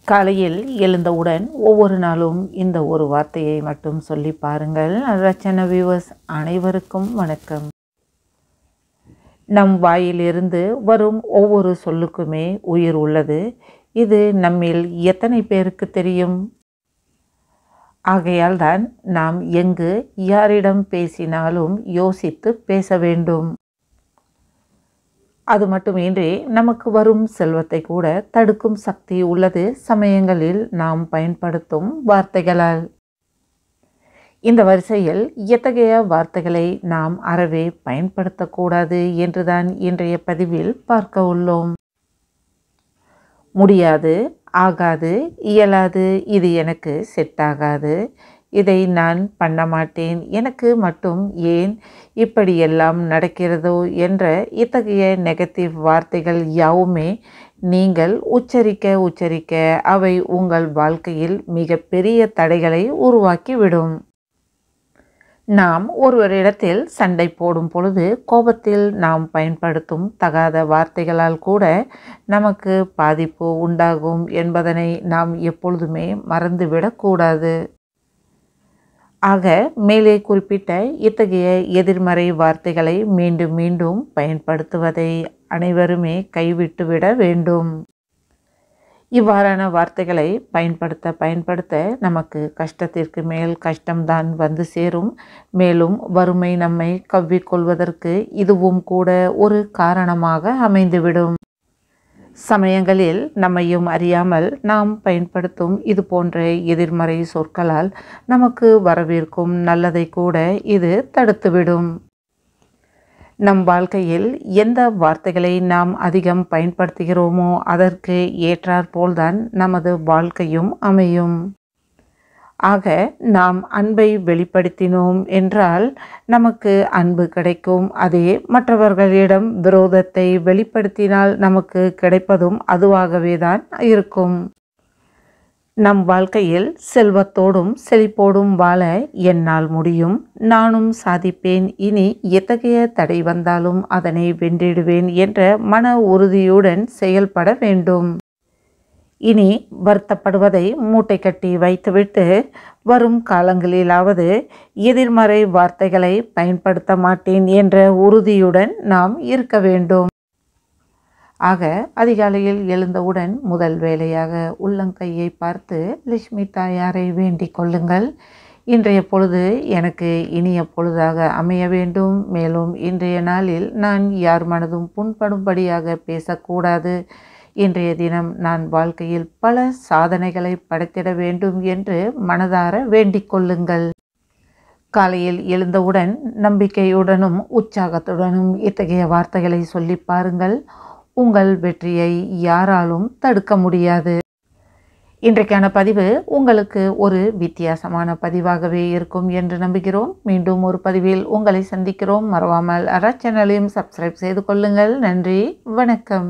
காலையில் எழுந்தவுடன் ஒவ்வொரு நாளும் இந்த ஒரு வார்த்தையை மட்டும் சொல்லி பாருங்கள். ரச்சன வியூவர்ஸ் அனைவருக்கும் வணக்கம். நம் வாயிலிருந்து வரும் ஒவ்வொரு சொல்லுக்குமே உயிர் உள்ளது. இது நம்மில் எத்தனை பேருக்கு தெரியும்? ஆகையால் தான் நாம் எங்கு யாரிடம் பேசினாலும் யோசித்து பேச வேண்டும். அது மட்டுமின்றி நமக்கு வரும் செல்வத்தை கூட தடுக்கும் சக்தி உள்ளது சமயங்களில் நாம் பயன்படுத்தும் வார்த்தைகளால். இந்த வரிசையில் எத்தகைய வார்த்தைகளை நாம் அறவே பயன்படுத்தக்கூடாது என்றுதான் இன்றைய பதிவில் பார்க்க உள்ளோம். முடியாது, ஆகாது, இயலாது, இது எனக்கு செட் ஆகாது, இதை நான் பண்ண மாட்டேன், எனக்கு மட்டும் ஏன் இப்படியெல்லாம் நடக்கிறதோ என்ற இத்தகைய நெகட்டிவ் வார்த்தைகள் யாவுமே நீங்கள் உச்சரிக்க அவை உங்கள் வாழ்க்கையில் மிக பெரிய தடைகளை உருவாக்கிவிடும். நாம் ஒருவரிடத்தில் சண்டை போடும் பொழுது கோபத்தில் நாம் பயன்படுத்தும் தகாத வார்த்தைகளால் கூட நமக்கு பாதிப்பு உண்டாகும் என்பதனை நாம் எப்பொழுதுமே மறந்துவிடக்கூடாது. ஆக மேலே குறிப்பிட்ட இத்தகைய எதிர்மறை வார்த்தைகளை மீண்டும் மீண்டும் பயன்படுத்துவதை அனைவருமே கைவிட்டுவிட வேண்டும். இவ்வாறான வார்த்தைகளை பயன்படுத்த நமக்கு கஷ்டத்திற்கு மேல் கஷ்டம்தான் வந்து சேரும். மேலும் வறுமை நம்மை கவ்விக்கொள்வதற்கு இதுவும் கூட ஒரு காரணமாக அமைந்துவிடும். சமயங்களில் நம்மையும் அறியாமல் நாம் பயன்படுத்தும் இது போன்ற எதிர்மறை சொற்களால் நமக்கு வரவிருக்கும் நல்லதை கூட இது தடுத்துவிடும். நம் வாழ்க்கையில் எந்த வார்த்தைகளை நாம் அதிகம் பயன்படுத்துகிறோமோ அதற்கு ஏற்றாற்போல்தான் நமது வாழ்க்கையும் அமையும். ஆக நாம் அன்பை வெளிப்படுத்தினோம் என்றால் நமக்கு அன்பு கிடைக்கும். அதே மற்றவர்களிடம் விரோதத்தை வெளிப்படுத்தினால் நமக்கு கிடைப்பதும் அதுவாகவே தான் இருக்கும். நம் வாழ்க்கையில் செல்வத்தோடும் செழிப்போடும் வாழ என்னால் முடியும், நானும் சாதிப்பேன், இனி எத்தகைய தடை வந்தாலும் அதனை வென்றிடுவேன் என்ற மன உறுதியுடன் செயல்பட வேண்டும். இனி வருத்தப்படுவதை மூட்டை கட்டி வைத்துவிட்டு வரும் காலங்களிலாவது எதிர்மறை வார்த்தைகளை பயன்படுத்த மாட்டேன் என்ற உறுதியுடன் நாம் இருக்க வேண்டும். ஆக அதிகாலையில் எழுந்தவுடன் முதல் வேலையாக உள்ளங்கையை பார்த்து லட்சுமி தாயாரை வேண்டிக் கொள்ளுங்கள். இன்றைய பொழுது எனக்கு இனிய பொழுதாக அமைய வேண்டும். மேலும் இன்றைய நாளில் நான் யார் மனதும் புண்படும்படியாக பேசக்கூடாது. இன்றைய தினம் நான் வாழ்க்கையில் பல சாதனைகளை படைத்திட வேண்டும் என்று மனதார வேண்டிக் கொள்ளுங்கள். காலையில் எழுந்தவுடன் நம்பிக்கையுடனும் உற்சாகத்துடனும் இத்தகைய வார்த்தைகளை சொல்லி பாருங்கள். உங்கள் வெற்றியை யாராலும் தடுக்க முடியாது. இன்றைக்கான பதிவு உங்களுக்கு ஒரு வித்தியாசமான பதிவாகவே இருக்கும் என்று நம்புகிறோம். மீண்டும் ஒரு பதிவில் உங்களை சந்திக்கிறோம். மறவாமல் சேனலையும் சப்ஸ்கிரைப் செய்து கொள்ளுங்கள். நன்றி, வணக்கம்.